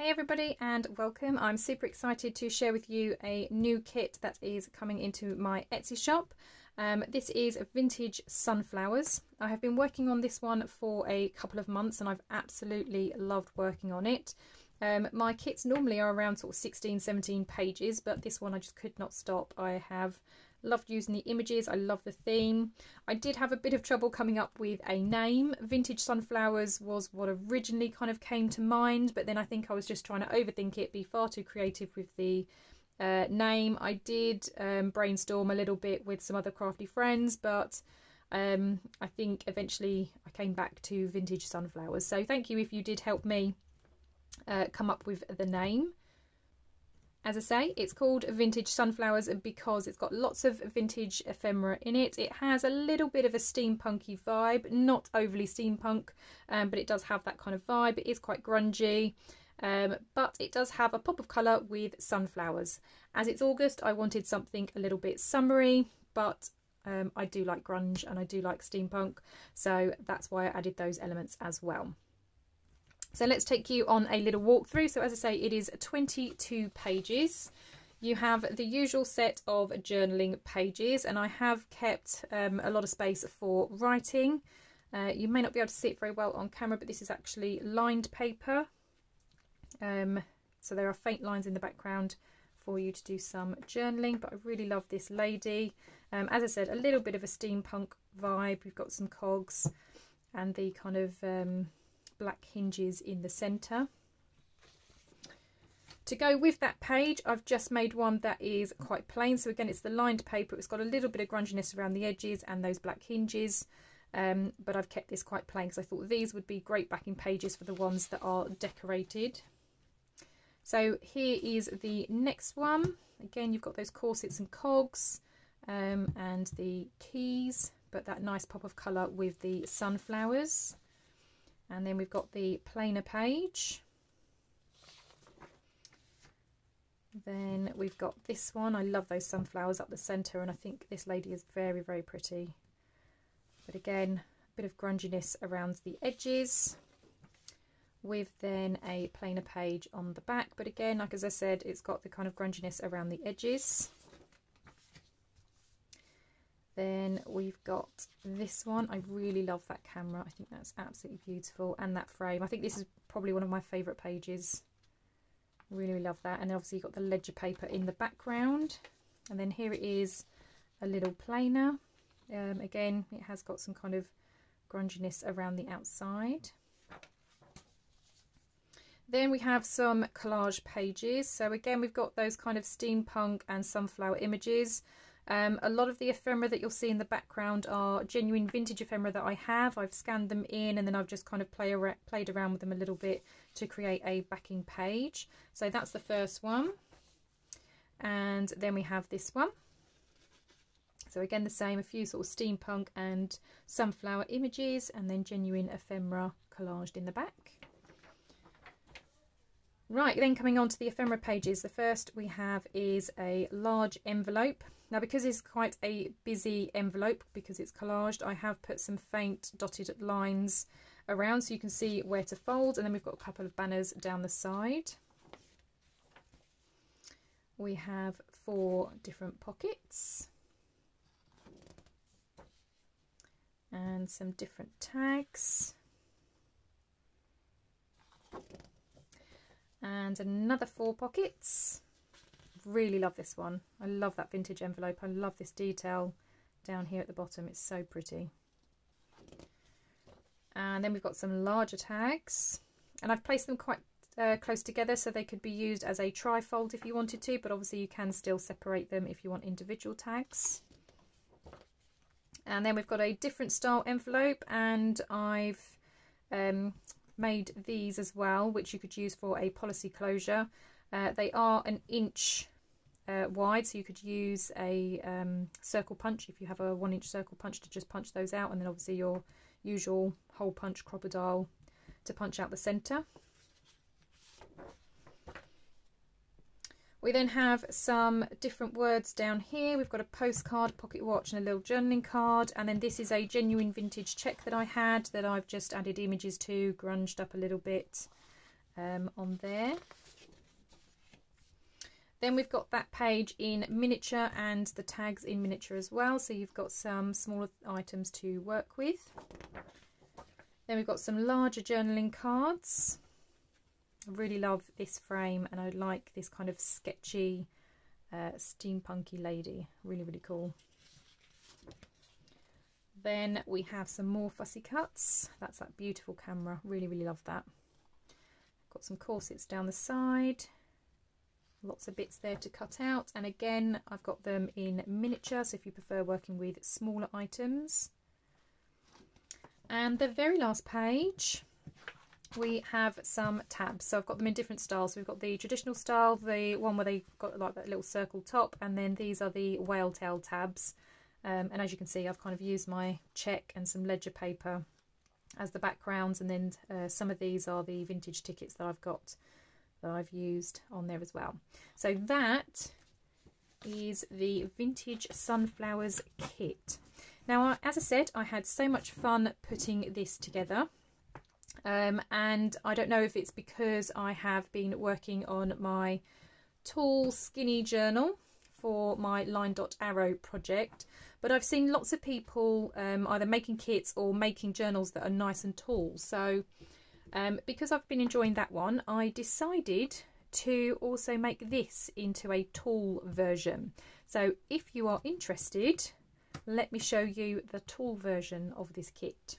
Hey everybody and welcome. I'm super excited to share with you a new kit that is coming into my Etsy shop. This is vintage sunflowers. I have been working on this one for a couple of months and I've absolutely loved working on it. My kits normally are around sort of 16-17 pages, but this one I just could not stop. I have loved using the images. I love the theme. I did have a bit of trouble coming up with a name. Vintage sunflowers was what originally kind of came to mind, but then I think I was just trying to overthink it, be far too creative with the name. I did brainstorm a little bit with some other crafty friends, but I think eventually I came back to vintage sunflowers. So thank you if you did help me come up with the name. As I say, it's called Vintage Sunflowers because it's got lots of vintage ephemera in it. It has a little bit of a steampunky vibe, not overly steampunk, but it does have that kind of vibe. It is quite grungy, but it does have a pop of colour with sunflowers. As it's August, I wanted something a little bit summery, but I do like grunge and I do like steampunk, so that's why I added those elements as well. So let's take you on a little walkthrough. So as I say, it is 22 pages. You have the usual set of journaling pages, and I have kept a lot of space for writing. You may not be able to see it very well on camera, but this is actually lined paper. So there are faint lines in the background for you to do some journaling, but I really love this lady. As I said, a little bit of a steampunk vibe. We've got some cogs and the kind of black hinges in the centre. To go with that page, I've just made one that is quite plain. So again, it's the lined paper. It's got a little bit of grunginess around the edges and those black hinges, but I've kept this quite plain because I thought these would be great backing pages for the ones that are decorated. So here is the next one. Again, you've got those corsets and cogs and the keys, but that nice pop of colour with the sunflowers. And then we've got the plainer page. Then we've got this one. I love those sunflowers up the centre, and I think this lady is very, very pretty. But again, a bit of grunginess around the edges, with then a plainer page on the back. But again, like as I said, it's got the kind of grunginess around the edges. Then we've got this one. I really love that camera. I think that's absolutely beautiful. And that frame. I think this is probably one of my favourite pages. Really, really love that. And obviously you've got the ledger paper in the background. And then here it is, a little plainer. Again, it has got some kind of grunginess around the outside. Then we have some collage pages. So again, we've got those kind of steampunk and sunflower images. A lot of the ephemera that you'll see in the background are genuine vintage ephemera that I have. I've scanned them in and then I've just kind of played around with them a little bit to create a backing page. So that's the first one. And then we have this one. So again, the same, a few sort of steampunk and sunflower images, and then genuine ephemera collaged in the back. Right, then coming on to the ephemera pages, the first we have is a large envelope. Now, because it's quite a busy envelope, because it's collaged, I have put some faint dotted lines around so you can see where to fold, and then we've got a couple of banners down the side. We have 4 different pockets and some different tags. And another 4 pockets. Really love this one. I love that vintage envelope. I love this detail down here at the bottom. It's so pretty. And then we've got some larger tags, and I've placed them quite close together so they could be used as a tri-fold if you wanted to, but obviously you can still separate them if you want individual tags. And then we've got a different style envelope, and I've made these as well, which you could use for a policy closure. They are an inch wide, so you could use a circle punch if you have a 1-inch circle punch to just punch those out, and then obviously your usual hole punch crocodile to punch out the centre. We then have some different words down here. We've got a postcard, pocket watch and a little journaling card, and then this is a genuine vintage check that I had that I've just added images to, grunged up a little bit. on there. Then we've got that page in miniature and the tags in miniature as well, so you've got some smaller items to work with. Then we've got some larger journaling cards. I really love this frame, and I like this kind of sketchy steampunky lady. Really, really cool. Then we have some more fussy cuts. That's that beautiful camera. Really, really love that. Got some corsets down the side. Lots of bits there to cut out, and again I've got them in miniature, so if you prefer working with smaller items. And the very last page we have some tabs, so I've got them in different styles. So we've got the traditional style, the one where they got like that little circle top, and then these are the whale tail tabs, and as you can see I've kind of used my check and some ledger paper as the backgrounds, and then some of these are the vintage tickets that I've got that I've used on there as well. So that is the Vintage Sunflowers kit. Now, as I said, I had so much fun putting this together, and I don't know if it's because I have been working on my tall skinny journal for my line dot arrow project, but I've seen lots of people either making kits or making journals that are nice and tall. So because I've been enjoying that one, I decided to also make this into a tall version. So if you are interested, let me show you the tall version of this kit.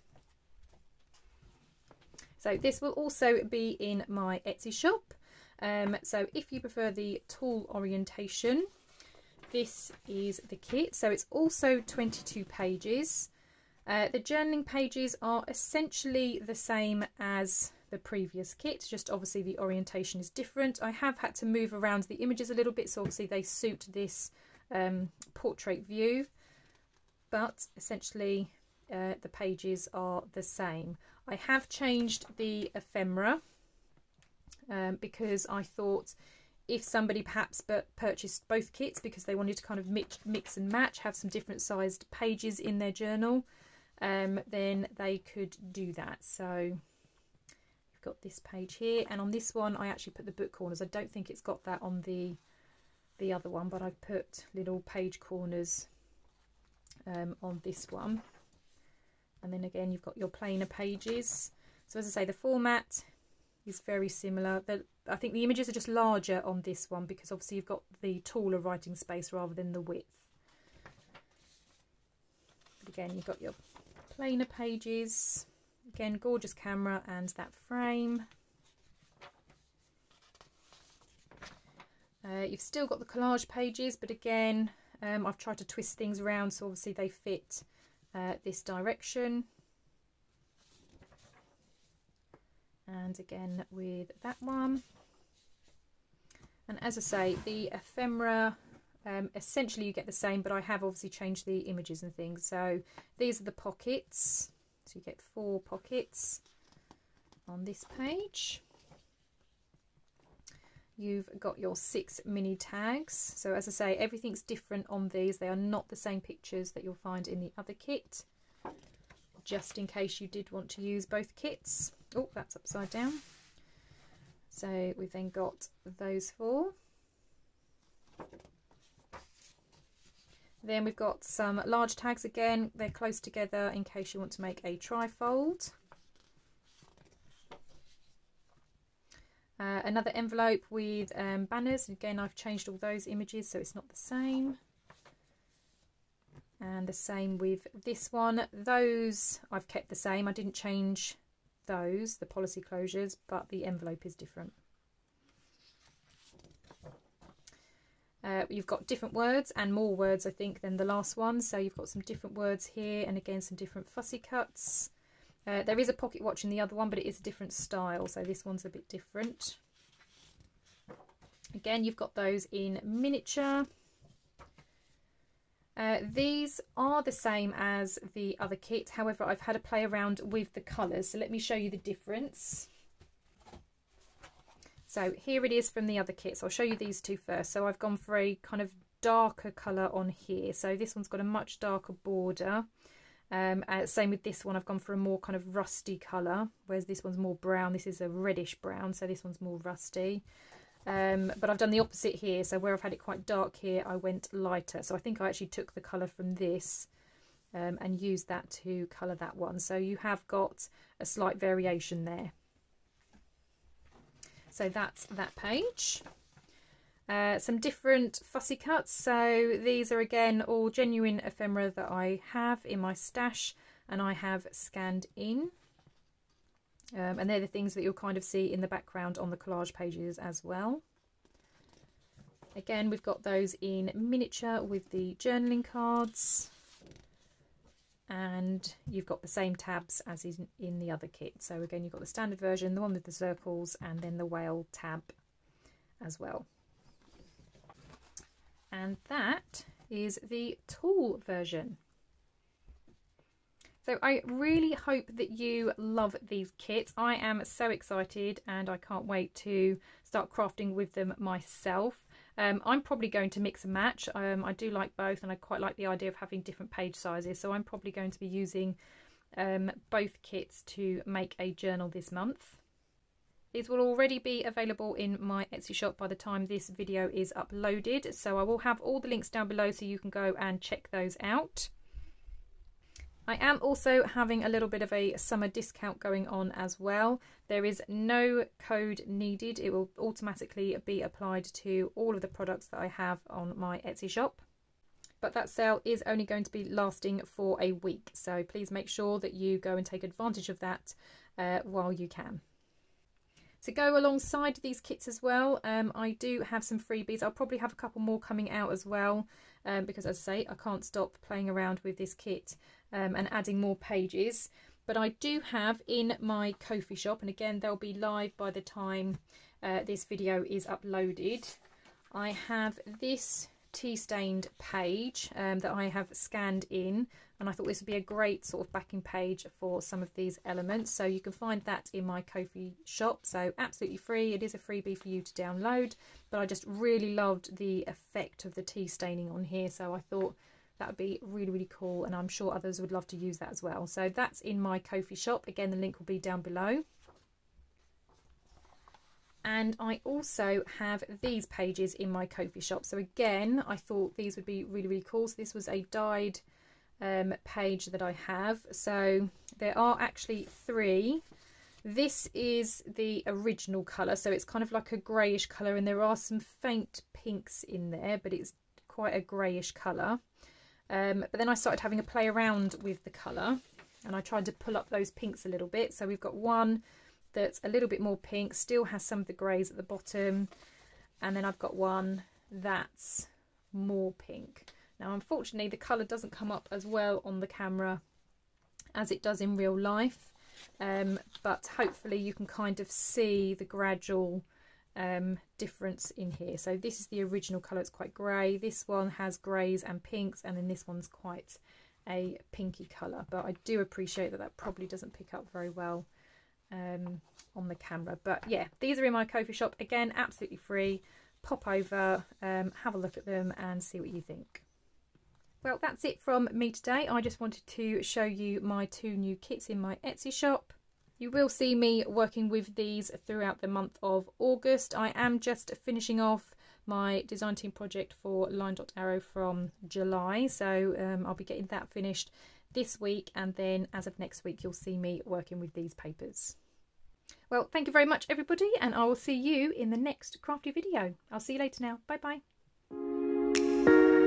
So this will also be in my Etsy shop. So if you prefer the tall orientation, this is the kit. So it's also 22 pages. The journaling pages are essentially the same as the previous kit, just obviously the orientation is different. I have had to move around the images a little bit, so obviously they suit this portrait view, but essentially the pages are the same. I have changed the ephemera because I thought if somebody perhaps purchased both kits because they wanted to kind of mix and match, have some different sized pages in their journal, then they could do that. So you've got this page here, and on this one I actually put the book corners. I don't think it's got that on the other one, but I've put little page corners on this one. And then again you've got your plainer pages. So as I say, the format is very similar. I think the images are just larger on this one because obviously you've got the taller writing space rather than the width. But again, you've got your plainer pages. Again, gorgeous camera and that frame. You've still got the collage pages, but again, I've tried to twist things around so obviously they fit this direction. And again with that one. And as I say, the ephemera, essentially you get the same, but I have obviously changed the images and things. So these are the pockets. So you get 4 pockets on this page. You've got your 6 mini tags. So as I say, everything's different on these. They are not the same pictures that you'll find in the other kit, just in case you did want to use both kits. Oh, that's upside down. So we've then got those 4. Then we've got some large tags again. They're close together in case you want to make a trifold. Another envelope with banners. Again, I've changed all those images so it's not the same. And the same with this one. Those I've kept the same. I didn't change those, the policy closures, but the envelope is different. You've got different words and more words, I think, than the last one. So you've got some different words here and again some different fussy cuts. There is a pocket watch in the other one, but it is a different style, so this one's a bit different. Again, you've got those in miniature. These are the same as the other kit, however I've had a play around with the colours, so let me show you the difference. So here it is from the other kit, so I'll show you these two first. So I've gone for a kind of darker colour on here, so this one's got a much darker border, Same with this one, I've gone for a more kind of rusty colour, whereas this one's more brown. This is a reddish brown, so this one's more rusty. But I've done the opposite here, so where I've had it quite dark here, I went lighter. So I think I actually took the colour from this and used that to colour that one. So you have got a slight variation there. So that's that page. Some different fussy cuts. So these are again all genuine ephemera that I have in my stash and I have scanned in. And they're the things that you'll kind of see in the background on the collage pages as well. Again, we've got those in miniature with the journaling cards. And you've got the same tabs as in the other kit. So again, you've got the standard version, the one with the circles, and then the whale tab as well. And that is the tall version. So I really hope that you love these kits. I am so excited and I can't wait to start crafting with them myself. I'm probably going to mix and match. I do like both and I quite like the idea of having different page sizes. So I'm probably going to be using both kits to make a journal this month. These will already be available in my Etsy shop by the time this video is uploaded. So I will have all the links down below so you can go and check those out. I am also having a little bit of a summer discount going on as well. There is no code needed. It will automatically be applied to all of the products that I have on my Etsy shop. But that sale is only going to be lasting for a week. So please make sure that you go and take advantage of that while you can. To go alongside these kits as well, I do have some freebies. I'll probably have a couple more coming out as well because, as I say, I can't stop playing around with this kit and adding more pages. But I do have in my Kofi shop, and again they'll be live by the time this video is uploaded, I have this tea stained page that I have scanned in, and I thought this would be a great sort of backing page for some of these elements. So you can find that in my Kofi shop, so absolutely free. It is a freebie for you to download, but I just really loved the effect of the tea staining on here, so I thought that would be really, really cool, and I'm sure others would love to use that as well. So that's in my Kofi shop. Again, the link will be down below. And I also have these pages in my Kofi shop. So again, I thought these would be really, really cool. So this was a dyed page that I have. So there are actually 3. This is the original colour. So it's kind of like a greyish colour, and there are some faint pinks in there, but it's quite a greyish colour. But then I started having a play around with the colour, and I tried to pull up those pinks a little bit. So we've got one that's a little bit more pink, still has some of the greys at the bottom, and then I've got one that's more pink. Now unfortunately the colour doesn't come up as well on the camera as it does in real life, but hopefully you can kind of see the gradual difference in here. So this is the original colour, it's quite grey. This one has greys and pinks, and then this one's quite a pinky colour, but I do appreciate that that probably doesn't pick up very well on the camera. But yeah, these are in my Kofi shop. Again, absolutely free. Pop over, have a look at them and see what you think. Well, that's it from me today. I just wanted to show you my 2 new kits in my Etsy shop. You will see me working with these throughout the month of August. I am just finishing off my design team project for Line.Arrow from July, so I'll be getting that finished this week, and then as of next week you'll see me working with these papers. Well, thank you very much everybody, and I will see you in the next crafty video. I'll see you later now. Bye bye.